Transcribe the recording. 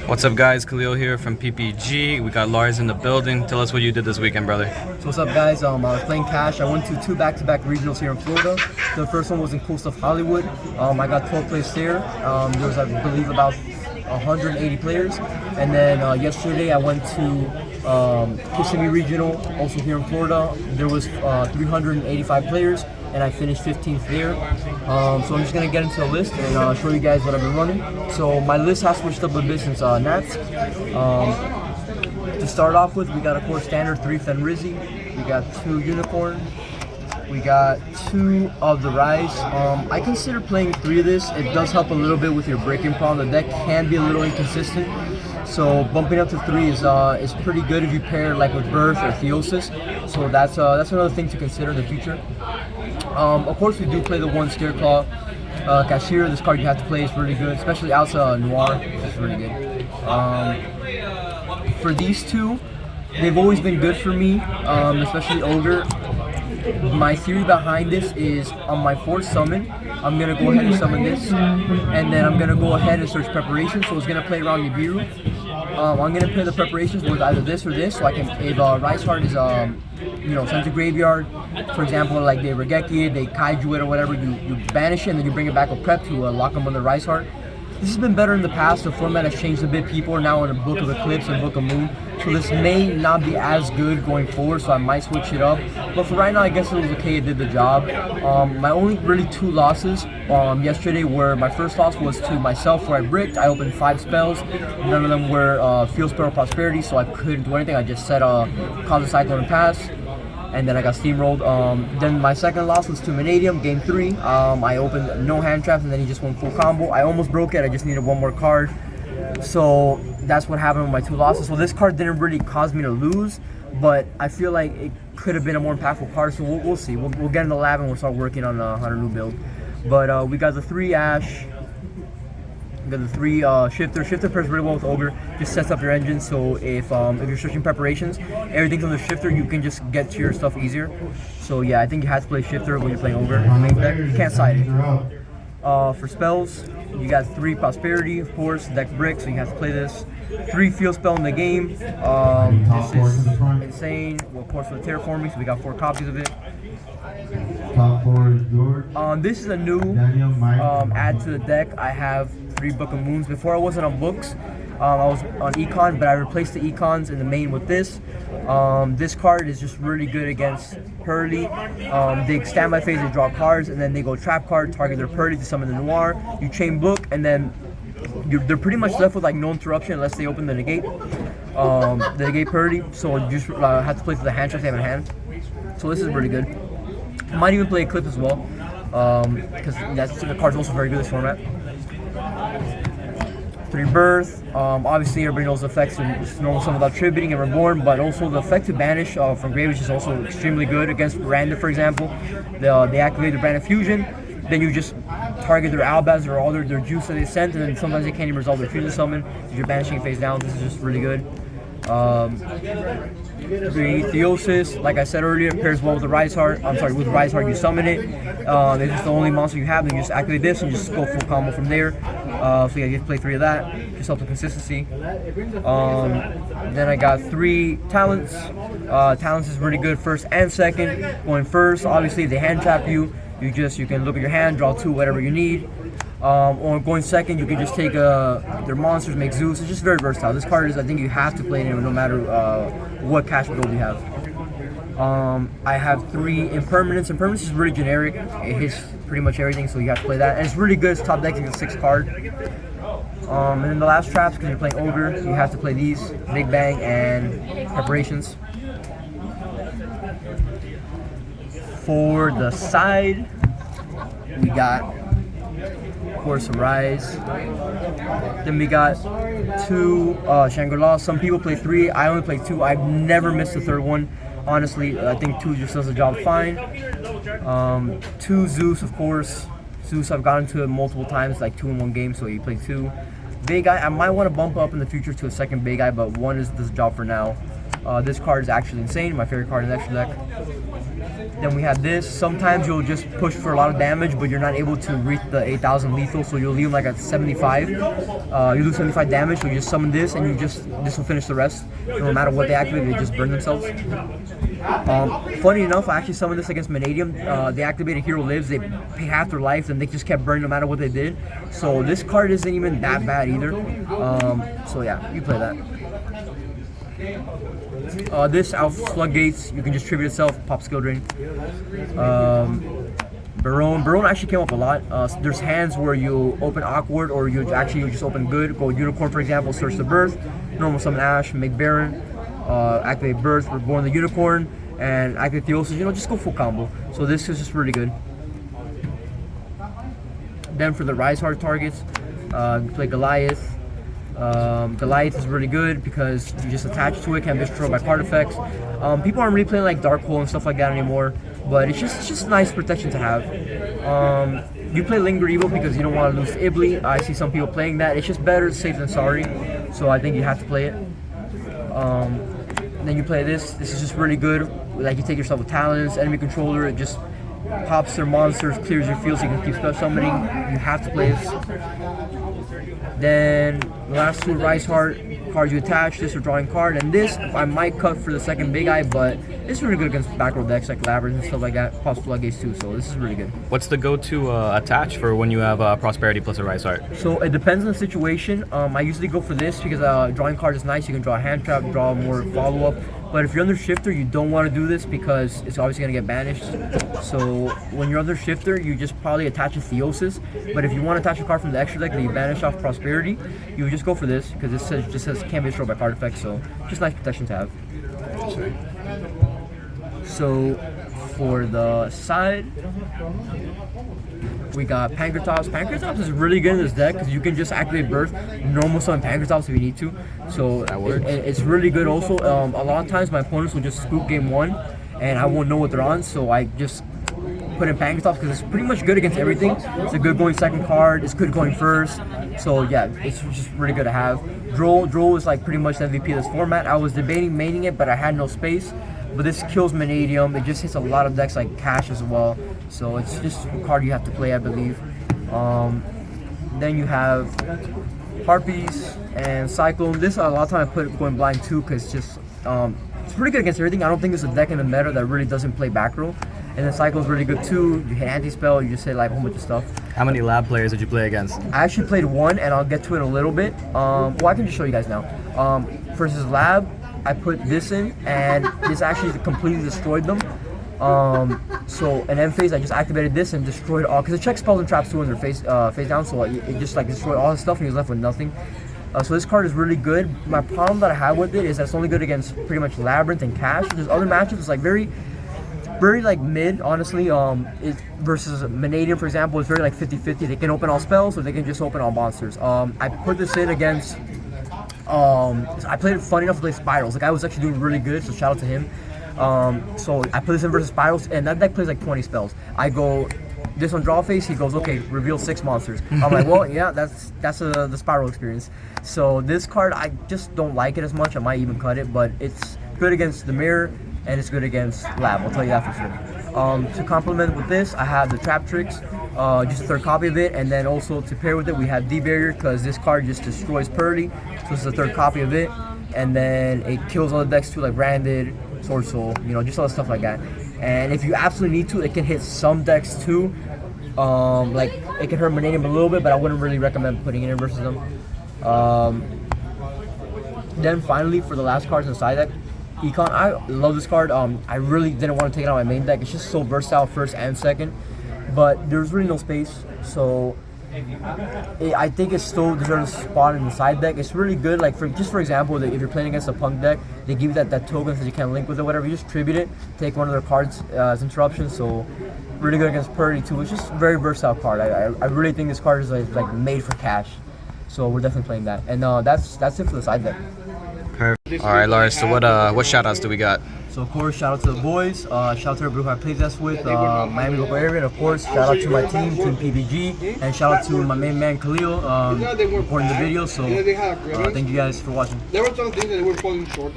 What's up, guys? Khalil here from PPG. We got Lars in the building. Tell us what you did this weekend, brother. So what's up, guys? I was playing Cash. I went to 2 back-to-back regionals here in Florida. The first one was in cool stuff Hollywood. I got 12th place there. There was, I believe, about 180 players. And then yesterday I went to Kissimmee regional, also here in Florida. There was 385 players, and I finished 15th there. So I'm just gonna get into the list and show you guys what I've been running. So my list has switched up a bit since Nats. To start off with, we got a core standard 3 Fen Rizzy. We got 2 Unicorn. We got 2 of the Rise. I consider playing 3 of this. It does help a little bit with your breaking problem. The deck can be a little inconsistent, so bumping up to 3 is pretty good if you pair like with Birth or Theosis. So that's another thing to consider in the future. Of course, we do play the 1 Scareclaw Kashtira. This card you have to play is really good, especially Alsa Noir. It's really good. For these 2, they've always been good for me, especially Ogre. My theory behind this is on my 4th summon, I'm going to go ahead and summon this, and then I'm going to go ahead and search preparations, so it's going to play around Nibiru. I'm going to play the preparations with either this or this, so I can, if Rise Heart is, sent to graveyard, for example, like they Regeki it, they Kaiju it or whatever, you banish it and then you bring it back with prep to lock them on the Rise Heart. This has been better in the past. The format has changed a bit. People are now in a Book of Eclipse and Book of Moon, so this may not be as good going forward, so I might switch it up. But for right now, I guess it was okay. It did the job. My only really 2 losses yesterday were, my first loss was to myself where I bricked. I opened 5 spells. None of them were Field Spell or Prosperity, so I couldn't do anything. I just set Cause a Cyclone and pass, and then I got steamrolled. Then my second loss was to Vanadium, game 3. I opened no hand traps, and then he just went full combo. I almost broke it. I just needed 1 more card. So that's what happened with my 2 losses. So this card didn't really cause me to lose, but I feel like it could have been a more impactful card. So we'll see. We'll get in the lab and we'll start working on a new build. But we got the 3 Ash. We got the 3 Shifter. Shifter pairs really well with Ogre. Just sets up your engine, so if you're searching preparations, everything from the Shifter, you can just get to your stuff easier. So yeah, I think you have to play Shifter when you're playing Ogre. You can't side it. For spells, you got 3 Prosperity, of course, deck brick, so you have to play this. 3 Field Spell in the game. This is insane. Well, of course, with Terraforming, so we got 4 copies of it. This is a new add to the deck. I have 3 Book of Moons. Before I wasn't on books, I was on Econ, but I replaced the Econs in the main with this. This card is just really good against Pearly. They standby phase, they draw cards, and then they go trap card, target their Pearly to summon the Noir. You chain book, and then they're pretty much left with like no interruption unless they open the negate. The negate Pearly, so you just have to play for the hand traps they have in hand. So this is really good. I might even play Eclipse as well, because the card's also very good this format. 3 Birth. Obviously everybody knows the effects in normal summon without tributing and Reborn, but also the effect to banish from Graveyard is also extremely good against Randa, for example. They activate the Brand of Fusion, then you just target their Albaz or all their juice that they sent, and then sometimes they can't even resolve their fusion summon if you're banishing face down. This is just really good. 3 Theosis, like I said earlier, pairs well with the Rise Heart. I'm sorry, with Rise Heart you summon it. It's just the only monster you have, then you just activate this and just go full combo from there. So yeah, you have to play 3 of that. Just helps the consistency. Then I got 3 Talents. Talents is really good first and second. Going first, obviously if they hand trap you, you can look at your hand, draw 2, whatever you need. Or going second, you can just take their monsters, make Zeus. It's just very versatile. This card is, I think you have to play it no matter what cash build you have. I have 3 Impermanence. Impermanence is really generic. It hits pretty much everything, so you have to play that. And it's really good. It's top deck, it's a 6 card. And then the last traps, because you're playing Ogre, you have to play these, Big Bang and Preparations. For the side, we got, of course, Rise. Then we got 2 Shangri-La. Some people play 3. I only play 2. I've never missed the 3rd one. Honestly, I think 2 just does the job fine. 2 Zeus, of course. Zeus, I've gotten to it multiple times, like 2 in 1 game, so you play 2. Big Eye, I might want to bump up in the future to a second Big Eye, but 1 does the job for now. This card is actually insane. My favorite card in the extra deck. Then we have this. Sometimes you'll just push for a lot of damage, but you're not able to reach the 8,000 lethal, so you'll leave them like at 75. You do 75 damage, so you just summon this, and this will finish the rest. No matter what they activate, they just burn themselves. Funny enough, I actually summoned this against Vanadium. They activated Hero Lives, they pay half their life, and they just kept burning no matter what they did. So this card isn't even that bad either. So yeah, you play that. This out Floodgates, you can just tribute itself, pop skill drain. Barone actually came up a lot. There's hands where you open Awkward, or you just open Good. Go Unicorn, for example, search the Birth, normal summon Ash, make Baron, activate Birth, Reborn the Unicorn, and activate Theosis. You know, just go full combo. So this is just really good. Then for the Rise Hard targets, play Goliath. Goliath is really good because you just attach to it, can't be destroyed by card effects. People aren't really playing like Dark Hole and stuff like that anymore, but it's just nice protection to have. You play Linger Evil because you don't want to lose Ibli. I see some people playing that. It's just better safe than sorry, so I think you have to play it. Then you play this. This is just really good. Like, you take yourself with Talons, enemy controller, it just pops their monsters, clears your field so you can keep special summoning. You have to play this. Then the last two Rise Heart cards you attach, this or drawing card, and this I might cut for the second big eye, but it's really good against back row decks like Labyrinth and stuff like that. Pops Floodgates too, so this is really good. What's the go-to attach for when you have Prosperity plus a Rise Heart? So it depends on the situation. I usually go for this because drawing card is nice. You can draw a hand trap, draw more follow-up. But if you're under Shifter, you don't want to do this because it's obviously going to get banished. So when you're under Shifter, you just probably attach a Theosis. But if you want to attach a card from the extra deck that you banish off Prosperity, you would just go for this because it just says can't be destroyed by card effects. So just nice protection to have. So for the side, we got Pancratops. Pancratops is really good in this deck because you can just activate Birth, normal summon Pancratops if you need to. So that works. It's really good also. A lot of times my opponents will just scoop game one and I won't know what they're on, so I just put in Pancratops because it's pretty much good against everything. It's a good going second card, it's good going first. So yeah, it's just really good to have. Droll is like pretty much the MVP of this format. I was debating maining it, but I had no space. But this kills Vanadium. It just hits a lot of decks like Cash as well. So it's just a card you have to play, I believe. Then you have Harpies and Cyclone. This a lot of time I put going blind too because it's pretty good against everything. I don't think there's a deck in the meta that really doesn't play back row. And then Cyclone's really good too. You hit anti-spell, you just hit like a whole bunch of stuff. How many lab players did you play against? I actually played one, and I'll get to it in a little bit. Well, I can just show you guys now. Versus lab, I put this in, and this actually completely destroyed them. So in end phase, I just activated this and destroyed all, because it checks spells and traps too when they're face down, so it just like destroyed all his stuff and he was left with nothing. So this card is really good. My problem that I have with it is that it's only good against pretty much Labyrinth and Cash. There's other matchups, it's like very like mid, honestly. Versus Vanadium, for example, is very like 50-50. They can open all spells or they can just open all monsters. I put this in against I played it funny enough to play Spirals. The guy was actually doing really good, so shout out to him. So I put this in versus Spirals, and that deck plays like 20 spells. I go this on draw phase, he goes, okay, reveal 6 monsters. I'm like, well, yeah, that's the Spiral experience. So this card, I just don't like it as much. I might even cut it, but it's good against the Mirror, and it's good against Lab, I'll tell you that for sure. To complement with this, I have the Trap Tricks, just a third copy of it, and then also to pair with it, we have D-Barrier, because this card just destroys Purdy, so this is a third copy of it, and then it kills other decks too, like Branded, Sword Soul, you know, just all the stuff like that. And if you absolutely need to, it can hit some decks too. Like it can hurt Vanadium a little bit, but I wouldn't really recommend putting it in versus them. Then finally, for the last cards in the side deck, Econ. I love this card. I really didn't want to take it out of my main deck. It's just so versatile, first and second. But there's really no space, so I think it still deserves a spot in the side deck. It's really good. Like for example, if you're playing against a Punk deck, they give you that token that you can't link with it, whatever. You just tribute it, take one of their cards as interruption. So really good against Purdy too. It's just a very versatile card. I really think this card is like made for Cash. So we're definitely playing that. And that's it for the side deck. Perfect. All right, Lars. So what shout outs do we got? So of course, shout out to the boys. Shout out to everybody who I played this with. Miami local area, and of course, shout out to my team, Team PBG, and shout out to my main man Khalil, recording the video. So thank you guys for watching. There were some things that were falling short.